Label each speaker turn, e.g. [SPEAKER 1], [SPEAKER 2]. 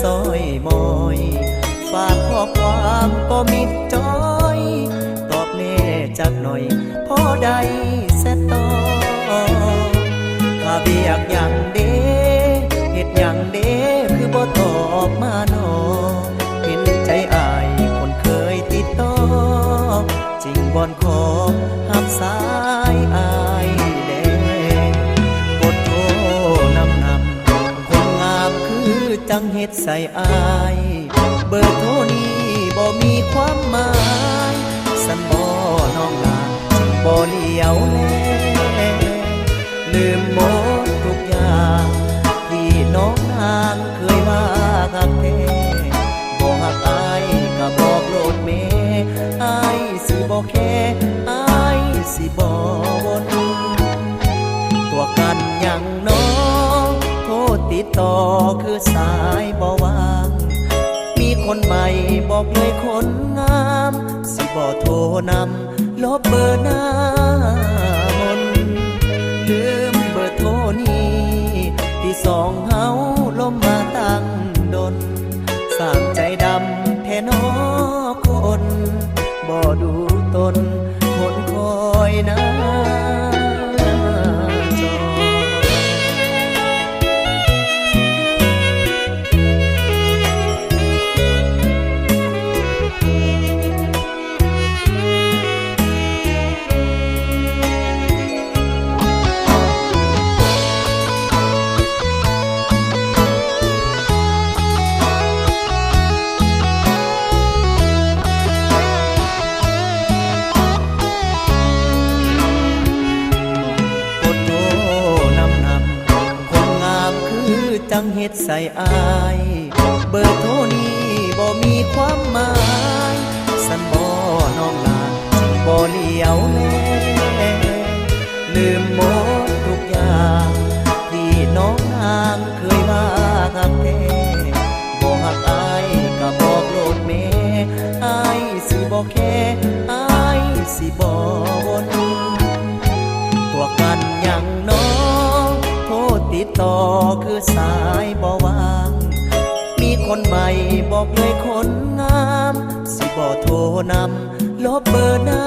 [SPEAKER 1] ซอยมอยฝากข้อความก็มิดจอยตอบแน่จักหน่อยพอได้เสร็จต่อข้าเบียกอย่างเด้เฮ็ดอย่างเด้คือบ่ตอบมาหนอเห็นใจอายคนเคยติดต่อจริงบ่อนขอหับสายอายแดงกดโทรนำคนงามคือจังเฮ็ดใส่อายเบอร์โทรนี้บ่มีความหมายสันบ่น้องลาจึงบ่เลี้ยวแลลืมหมดทุกอย่างที่น้องนางเคยว่าหักแท้บ่หักอายก็บอกโลดแม่อายสิบ่แค่อายสิบ่วนตัวกันยังน้องโทรติดต่อคือสายบ่ว่างมีคนใหม่บอกเลยคนงามสิบ่โทรนำลบเบอร์หน้ามนลืมเบอร์โทรนี้ที่สองเฮาลมมาตั้งดนสร้างใจดำแท้นอคนบ่ดูตนคนคอยนะจังเฮ็ดใส่อายเบอร์โทรนี้บ่มีความหมายสันบ่น้องลาจึงบ่เลี้ยวแลลืมหมดทุกอย่างที่น้องนางเคยว่าหักแท้บ่หักอายก็บอกโลดแม่อายสิบ่แค่อายสิบ่วนตัวกันยังน้องโทรติดต่อคือสายบ่ว่างมีคนใหม่บอกเลยคนงามสิบ่โทรนำลบเบอร์หน้า